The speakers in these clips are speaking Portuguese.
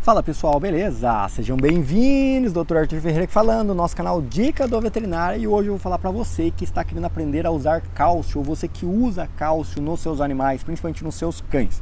Fala pessoal, beleza? Sejam bem-vindos, Dr. Arthur Ferreira aqui falando, nosso canal Dica do Veterinário, e hoje eu vou falar para você que está querendo aprender a usar cálcio, ou você que usa cálcio nos seus animais, principalmente nos seus cães.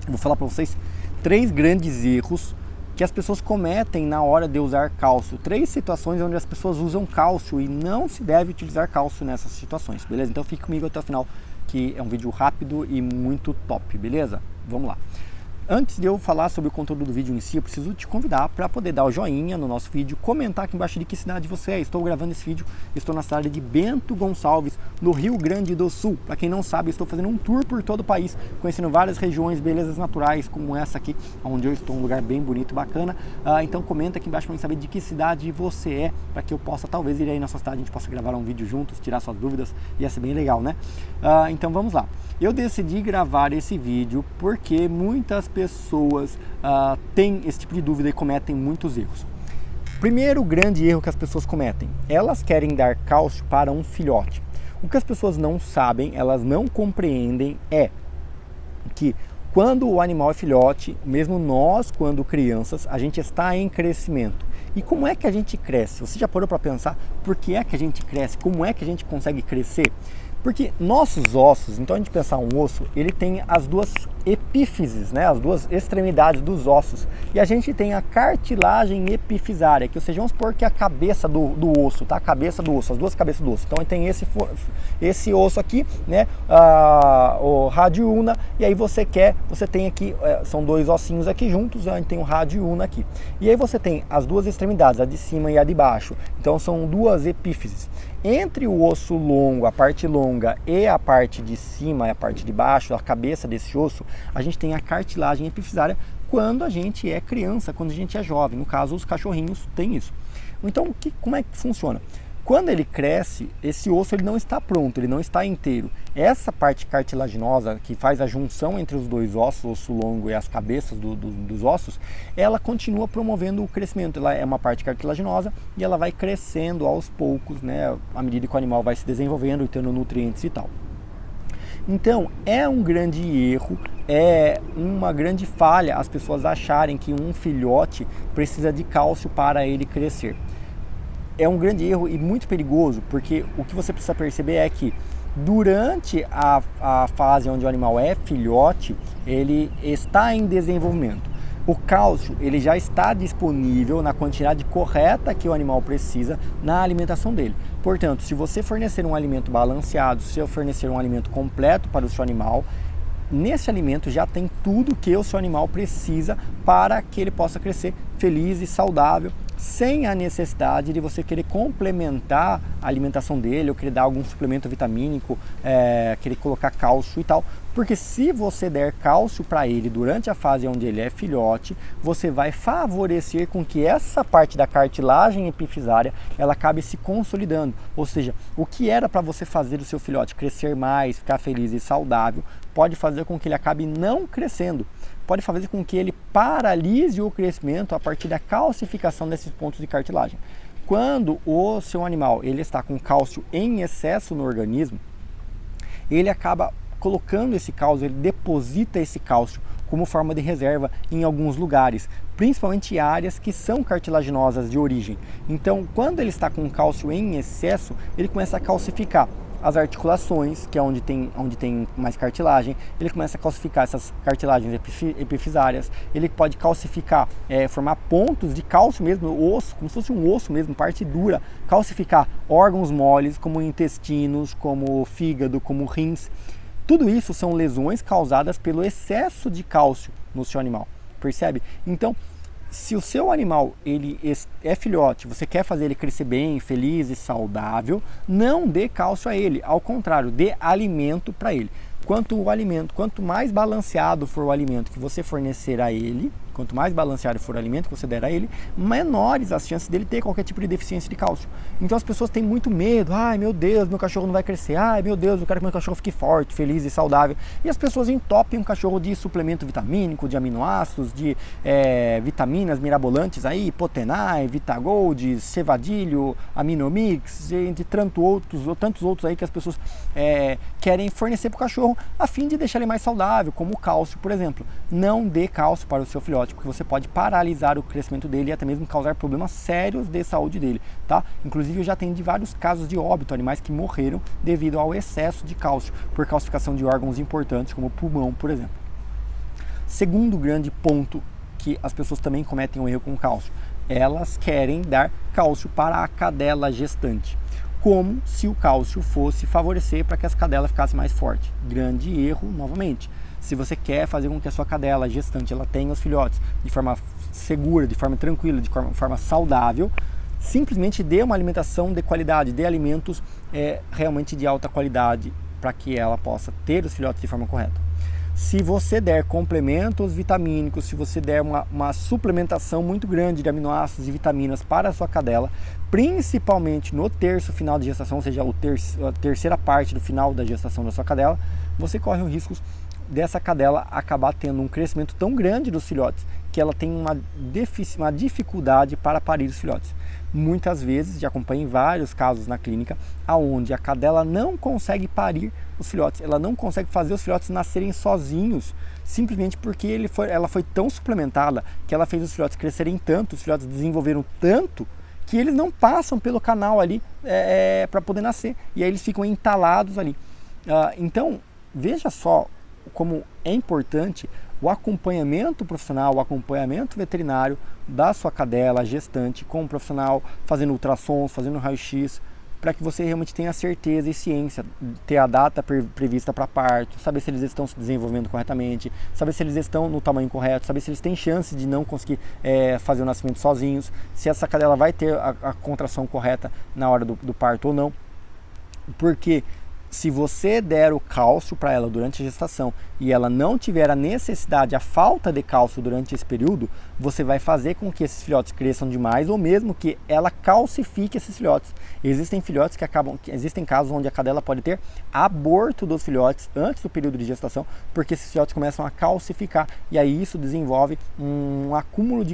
Eu vou falar para vocês 3 grandes erros que as pessoas cometem na hora de usar cálcio. 3 situações onde as pessoas usam cálcio e não se deve utilizar cálcio nessas situações, beleza? Então fique comigo até o final, que é um vídeo rápido e muito top, beleza? Vamos lá. Antes de eu falar sobre o conteúdo do vídeo em si, eu preciso te convidar para poder dar o joinha no nosso vídeo, comentar aqui embaixo de que cidade você é. Estou gravando esse vídeo, estou na cidade de Bento Gonçalves, no Rio Grande do Sul. Para quem não sabe, estou fazendo um tour por todo o país, conhecendo várias regiões, belezas naturais, como essa aqui, onde eu estou, um lugar bem bonito e bacana. Então comenta aqui embaixo para eu saber de que cidade você é, para que eu possa talvez ir aí na sua cidade, a gente possa gravar um vídeo juntos, tirar suas dúvidas, ia ser bem legal, né? Então vamos lá. Eu decidi gravar esse vídeo porque muitas pessoas têm esse tipo de dúvida e cometem muitos erros. Primeiro grande erro que as pessoas cometem, elas querem dar cálcio para um filhote. O que as pessoas não sabem, elas não compreendem é que quando o animal é filhote, mesmo nós quando crianças, a gente está em crescimento. E como é que a gente cresce? Você já parou para pensar por que é que a gente cresce? Como é que a gente consegue crescer? Porque nossos ossos, então a gente pensar um osso, ele tem as duas epífises, né, as duas extremidades dos ossos. E a gente tem a cartilagem epifisária, que ou seja, vamos supor que é a cabeça do osso, tá? A cabeça do osso, as duas cabeças do osso. Então tem esse osso aqui, né, o rádio ulna, e aí você tem aqui, são 2 ossinhos aqui juntos, a gente tem o rádio ulna aqui. E aí você tem as duas extremidades, a de cima e a de baixo. Então são 2 epífises. Entre o osso longo, a parte longa, e a parte de cima e a parte de baixo, a cabeça desse osso, a gente tem a cartilagem epifisária quando a gente é criança, quando a gente é jovem. No caso, os cachorrinhos têm isso. Então, como é que funciona? Quando ele cresce, esse osso ele não está pronto, ele não está inteiro. Essa parte cartilaginosa, que faz a junção entre os 2 ossos, o osso longo e as cabeças dos ossos, ela continua promovendo o crescimento. Ela é uma parte cartilaginosa e ela vai crescendo aos poucos, né, à medida que o animal vai se desenvolvendo e tendo nutrientes e tal. Então, é um grande erro, é uma grande falha as pessoas acharem que um filhote precisa de cálcio para ele crescer. É um grande erro e muito perigoso, porque o que você precisa perceber é que durante a fase onde o animal é filhote, ele está em desenvolvimento. O cálcio ele já está disponível na quantidade correta que o animal precisa na alimentação dele. Portanto, se você fornecer um alimento balanceado, se eu fornecer um alimento completo para o seu animal, nesse alimento já tem tudo que o seu animal precisa para que ele possa crescer feliz e saudável, sem a necessidade de você querer complementar a alimentação dele ou querer dar algum suplemento vitamínico, querer colocar cálcio e tal. Porque se você der cálcio para ele durante a fase onde ele é filhote, você vai favorecer com que essa parte da cartilagem epifisária ela acabe se consolidando. Ou seja, o que era para você fazer o seu filhote crescer mais, ficar feliz e saudável, pode fazer com que ele acabe não crescendo. Pode fazer com que ele paralise o crescimento a partir da calcificação desses pontos de cartilagem. Quando o seu animal ele está com cálcio em excesso no organismo, ele acaba colocando esse cálcio, ele deposita esse cálcio como forma de reserva em alguns lugares, principalmente áreas que são cartilaginosas de origem. Então, quando ele está com cálcio em excesso, ele começa a calcificar as articulações, que é onde tem mais cartilagem, ele começa a calcificar essas cartilagens epifisárias, ele pode calcificar, formar pontos de cálcio mesmo, osso, como se fosse um osso mesmo, parte dura, calcificar órgãos moles, como intestinos, como fígado, como rins. Tudo isso são lesões causadas pelo excesso de cálcio no seu animal, percebe? Então, se o seu animal ele é filhote, você quer fazer ele crescer bem, feliz e saudável, não dê cálcio a ele, ao contrário, dê alimento para ele. Quanto mais balanceado for o alimento que você fornecer a ele, quanto mais balanceado for o alimento que você der a ele, menores as chances dele ter qualquer tipo de deficiência de cálcio. Então as pessoas têm muito medo, ai meu Deus, meu cachorro não vai crescer, ai meu Deus, eu quero que meu cachorro fique forte, feliz e saudável. E as pessoas entopem um cachorro de suplemento vitamínico, de aminoácidos, de vitaminas mirabolantes aí, Potenai, Vitagold, Cevadilho, Aminomix, entre tantos outros aí que as pessoas querem fornecer para o cachorro a fim de deixar ele mais saudável, como o cálcio, por exemplo. Não dê cálcio para o seu filhote. filhote, porque você pode paralisar o crescimento dele e até mesmo causar problemas sérios de saúde dele, tá? Inclusive eu já atendi vários casos de óbito, animais que morreram devido ao excesso de cálcio, por calcificação de órgãos importantes, como o pulmão, por exemplo. Segundo grande ponto que as pessoas também cometem um erro com cálcio, elas querem dar cálcio para a cadela gestante, como se o cálcio fosse favorecer para que essa cadela ficasse mais forte. Grande erro, novamente. Se você quer fazer com que a sua cadela gestante ela tenha os filhotes de forma segura, de forma tranquila, de forma saudável, simplesmente dê uma alimentação de qualidade, dê alimentos realmente de alta qualidade para que ela possa ter os filhotes de forma correta. Se você der complementos vitamínicos, se você der uma suplementação muito grande de aminoácidos e vitaminas para a sua cadela, principalmente no terço final de gestação, ou seja, a terceira parte do final da gestação da sua cadela, você corre o risco dessa cadela acabar tendo um crescimento tão grande dos filhotes que ela tem uma dificuldade para parir os filhotes. Muitas vezes, já acompanhei vários casos na clínica, onde a cadela não consegue parir os filhotes, ela não consegue fazer os filhotes nascerem sozinhos, simplesmente porque ela foi tão suplementada que ela fez os filhotes crescerem tanto, os filhotes desenvolveram tanto, que eles não passam pelo canal ali para poder nascer, e aí eles ficam entalados ali. Então, veja só como é importante o acompanhamento profissional, o acompanhamento veterinário da sua cadela gestante com um profissional, fazendo ultrassons, fazendo raio-x, para que você realmente tenha certeza e ciência, ter a data prevista para parto, saber se eles estão se desenvolvendo corretamente, saber se eles estão no tamanho correto, saber se eles têm chance de não conseguir fazer o nascimento sozinhos, se essa cadela vai ter a contração correta na hora do parto ou não. Porque se você der o cálcio para ela durante a gestação e ela não tiver a necessidade, a falta de cálcio durante esse período, você vai fazer com que esses filhotes cresçam demais ou mesmo que ela calcifique esses filhotes. Existem filhotes existem casos onde a cadela pode ter aborto dos filhotes antes do período de gestação, porque esses filhotes começam a calcificar e aí isso desenvolve um acúmulo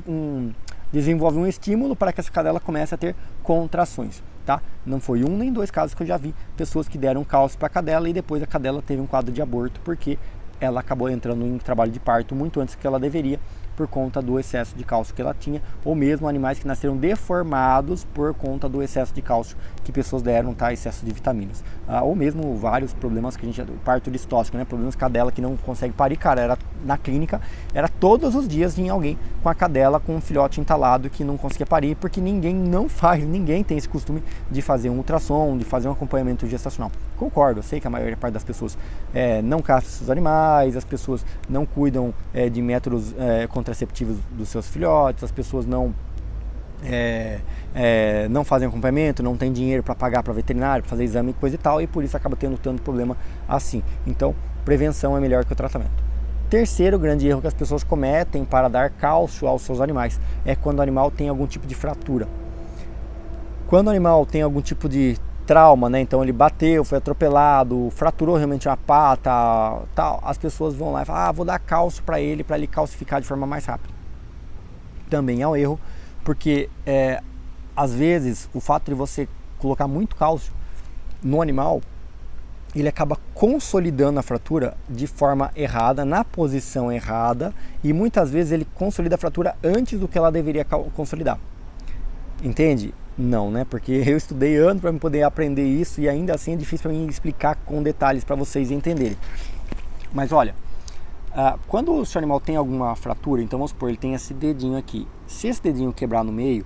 desenvolve um estímulo para que essa cadela comece a ter contrações. Tá? Não foi um nem dois casos que eu já vi pessoas que deram cálcio para a cadela e depois a cadela teve um quadro de aborto porque ela acabou entrando em trabalho de parto muito antes do que ela deveria por conta do excesso de cálcio que ela tinha, ou mesmo animais que nasceram deformados por conta do excesso de cálcio que pessoas deram, tá? Excesso de vitaminas, ou mesmo vários problemas que a gente, parto distóxico, né? Problemas de cadela que não consegue parir, cara, era na clínica, era todos os dias vinha alguém com a cadela com um filhote entalado que não conseguia parir, porque ninguém tem esse costume de fazer um ultrassom, de fazer um acompanhamento gestacional. Concordo, eu sei que a maior parte das pessoas não castram seus animais, as pessoas não cuidam de métodos contraceptivos dos seus filhotes, as pessoas não fazem acompanhamento, não tem dinheiro para pagar para veterinário, para fazer exame e coisa e tal, e por isso acaba tendo tanto problema assim. Então, prevenção é melhor que o tratamento. Terceiro grande erro que as pessoas cometem para dar cálcio aos seus animais é quando o animal tem algum tipo de fratura. Quando o animal tem algum tipo de trauma, né? Então ele bateu, foi atropelado, fraturou realmente uma pata, tal, as pessoas vão lá e falam, vou dar cálcio para ele calcificar de forma mais rápida. Também é um erro, porque às vezes o fato de você colocar muito cálcio no animal, ele acaba consolidando a fratura de forma errada, na posição errada, e muitas vezes ele consolida a fratura antes do que ela deveria consolidar. Entende? Não, né? Porque eu estudei anos para poder aprender isso e ainda assim é difícil para mim explicar com detalhes para vocês entenderem. Mas olha, quando o seu animal tem alguma fratura, então vamos supor, ele tem esse dedinho aqui. Se esse dedinho quebrar no meio,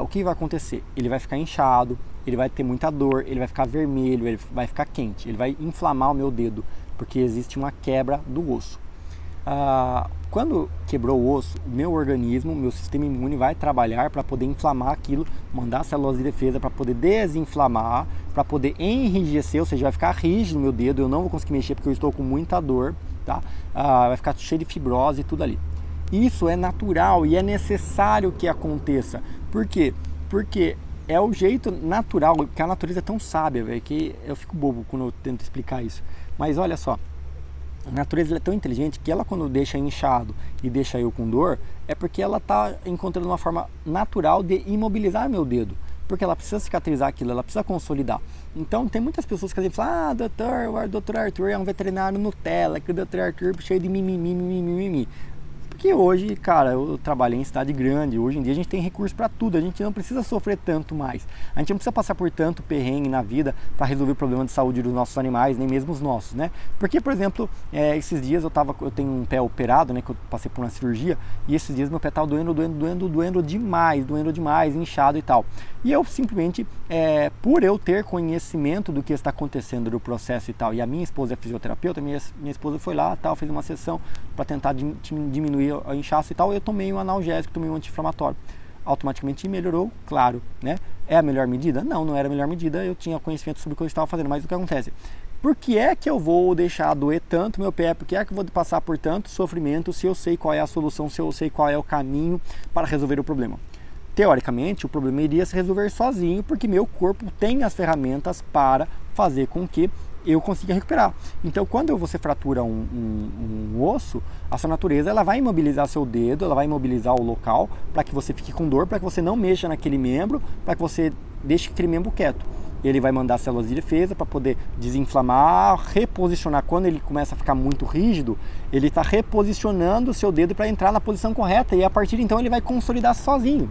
o que vai acontecer? Ele vai ficar inchado, ele vai ter muita dor, ele vai ficar vermelho, ele vai ficar quente, ele vai inflamar o meu dedo, porque existe uma quebra do osso. Quando quebrou o osso, o meu organismo, meu sistema imune vai trabalhar para poder inflamar aquilo, mandar células de defesa para poder desinflamar, para poder enrijecer, ou seja, vai ficar rígido o meu dedo, eu não vou conseguir mexer porque eu estou com muita dor, tá? Vai ficar cheio de fibrose e tudo ali. Isso é natural e é necessário que aconteça. Por quê? Porque é o jeito natural, que a natureza é tão sábia, véio, que eu fico bobo quando eu tento explicar isso. Mas olha só, a natureza é tão inteligente que ela, quando deixa inchado e deixa eu com dor, é porque ela está encontrando uma forma natural de imobilizar meu dedo. Porque ela precisa cicatrizar aquilo, ela precisa consolidar. Então tem muitas pessoas que falam, doutor, o doutor Arthur é um veterinário Nutella, que o doutor Arthur é cheio de mimimi. Porque que hoje, cara, eu trabalhei em cidade grande, hoje em dia a gente tem recurso para tudo, a gente não precisa sofrer tanto mais, a gente não precisa passar por tanto perrengue na vida para resolver o problema de saúde dos nossos animais, nem mesmo os nossos, né? Porque, por exemplo, esses dias eu tenho um pé operado, né, que eu passei por uma cirurgia, e esses dias meu pé tava doendo demais, inchado e tal. E eu simplesmente, por eu ter conhecimento do que está acontecendo do processo e tal, e a minha esposa é fisioterapeuta, minha esposa foi lá, tal, fez uma sessão para tentar diminuir o inchaço e tal, eu tomei um analgésico, tomei um anti-inflamatório. Automaticamente melhorou, claro, né? É a melhor medida? Não, não era a melhor medida, eu tinha conhecimento sobre o que eu estava fazendo, mas o que acontece? Por que é que eu vou deixar doer tanto meu pé? Por que é que eu vou passar por tanto sofrimento se eu sei qual é a solução, se eu sei qual é o caminho para resolver o problema? Teoricamente, o problema iria se resolver sozinho, porque meu corpo tem as ferramentas para fazer com que eu consiga recuperar. Então, quando você fratura um osso, a sua natureza ela vai imobilizar seu dedo, ela vai imobilizar o local para que você fique com dor, para que você não mexa naquele membro, para que você deixe aquele membro quieto. Ele vai mandar células de defesa para poder desinflamar, reposicionar. Quando ele começa a ficar muito rígido, ele está reposicionando o seu dedo para entrar na posição correta e a partir de então ele vai consolidar sozinho.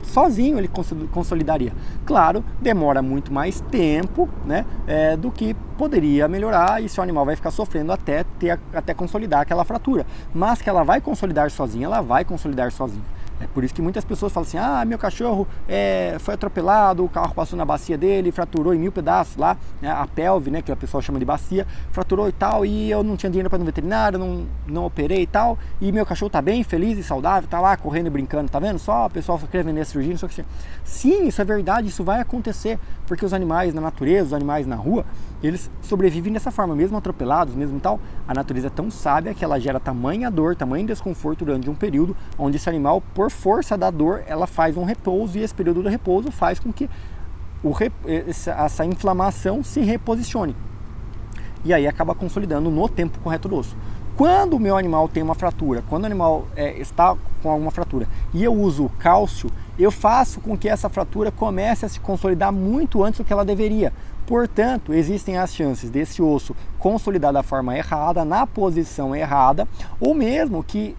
Sozinho ele consolidaria. Claro, demora muito mais tempo, né, do que poderia melhorar e seu animal vai ficar sofrendo até consolidar aquela fratura. Mas que ela vai consolidar sozinha, ela vai consolidar sozinha. É por isso que muitas pessoas falam assim, meu cachorro foi atropelado, o carro passou na bacia dele, fraturou em 1000 pedaços lá, né, a pelve, né, que a pessoa chama de bacia, fraturou e tal, e eu não tinha dinheiro para ir no veterinário, não operei e tal, e meu cachorro tá bem, feliz e saudável, tá lá correndo e brincando, tá vendo? Só o pessoal só quer vender a cirurgia, não sei o que. Sim, isso é verdade, isso vai acontecer, porque os animais na natureza, os animais na rua, eles sobrevivem dessa forma, mesmo atropelados, mesmo tal, a natureza é tão sábia que ela gera tamanha dor, tamanho desconforto durante um período, onde esse animal, por força da dor, ela faz um repouso e esse período do repouso faz com que essa inflamação se reposicione. E aí acaba consolidando no tempo correto do osso. Quando o meu animal tem uma fratura, quando o animal está com alguma fratura e eu uso cálcio, eu faço com que essa fratura comece a se consolidar muito antes do que ela deveria. Portanto, existem as chances desse osso consolidar da forma errada, na posição errada, ou mesmo que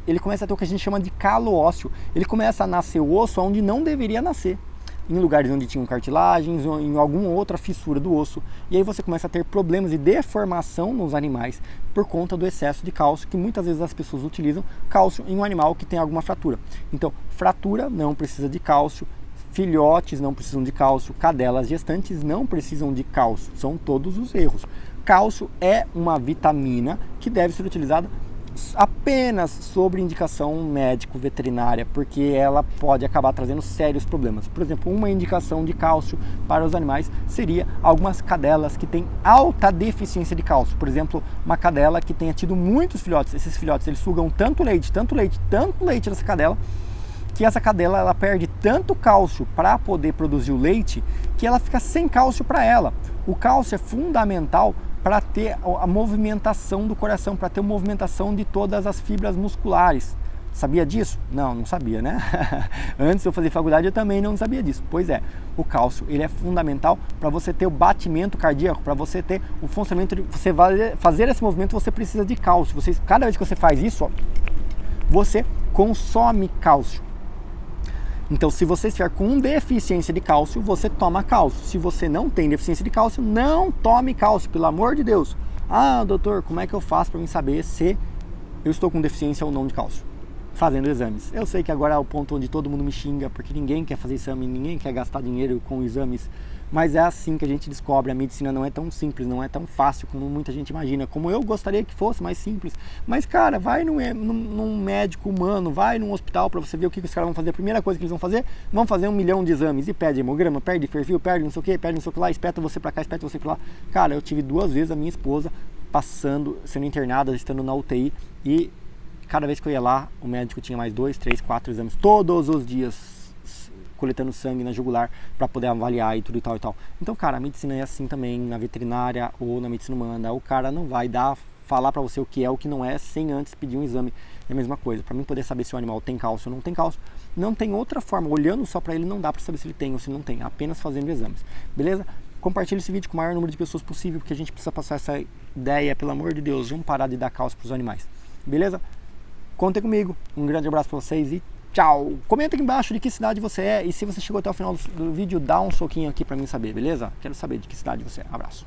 ele comece a ter o que a gente chama de calo ósseo. Ele começa a nascer o osso onde não deveria nascer, em lugares onde tinham cartilagens ou em alguma outra fissura do osso. E aí você começa a ter problemas de deformação nos animais por conta do excesso de cálcio, que muitas vezes as pessoas utilizam cálcio em um animal que tem alguma fratura. Então, fratura não precisa de cálcio, filhotes não precisam de cálcio, cadelas gestantes não precisam de cálcio, são todos os erros. Cálcio é uma vitamina que deve ser utilizada apenas sobre indicação médico-veterinária, porque ela pode acabar trazendo sérios problemas. Por exemplo, uma indicação de cálcio para os animais seria algumas cadelas que têm alta deficiência de cálcio. Por exemplo, uma cadela que tenha tido muitos filhotes, esses filhotes eles sugam tanto leite dessa cadela, que essa cadela ela perde tanto cálcio para poder produzir o leite que ela fica sem cálcio para ela. O cálcio é fundamental para ter a movimentação do coração, para ter a movimentação de todas as fibras musculares. Sabia disso? Não sabia, né? Antes de eu fazer faculdade eu também não sabia disso. Pois é, o cálcio ele é fundamental para você ter o batimento cardíaco, para você ter o funcionamento, você fazer esse movimento você precisa de cálcio. Cada vez que você faz isso, você consome cálcio. Então, se você estiver com deficiência de cálcio, você toma cálcio. Se você não tem deficiência de cálcio, não tome cálcio, pelo amor de Deus. Doutor, como é que eu faço para mim saber se eu estou com deficiência ou não de cálcio? Fazendo exames. Eu sei que agora é o ponto onde todo mundo me xinga, porque ninguém quer fazer exame, ninguém quer gastar dinheiro com exames. Mas é assim que a gente descobre, a medicina não é tão simples, não é tão fácil como muita gente imagina, como eu gostaria que fosse mais simples. Mas cara, vai num médico humano, vai num hospital para você ver o que os caras vão fazer. A primeira coisa que eles vão fazer 1 milhão de exames, e pede hemograma, pede perfil, pede não sei o que, pede não sei o que lá, espeta você para cá, espeta você para lá. Cara, eu tive 2 vezes a minha esposa sendo internada, estando na UTI, e cada vez que eu ia lá, o médico tinha mais 2, 3, 4 exames todos os dias, coletando sangue na jugular para poder avaliar e tudo e tal e tal. Então, cara, a medicina é assim também, na veterinária ou na medicina humana. O cara não vai falar para você o que é, o que não é, sem antes pedir um exame. É a mesma coisa. Para mim poder saber se o animal tem cálcio ou não tem cálcio, não tem outra forma. Olhando só para ele não dá para saber se ele tem ou se não tem, apenas fazendo exames. Beleza? Compartilhe esse vídeo com o maior número de pessoas possível, porque a gente precisa passar essa ideia, pelo amor de Deus, vamos parar de dar cálcio para os animais. Beleza? contem comigo. Um grande abraço para vocês e tchau! Comenta aqui embaixo de que cidade você é e se você chegou até o final do vídeo, dá um soquinho aqui para mim saber, beleza? Quero saber de que cidade você é. Abraço!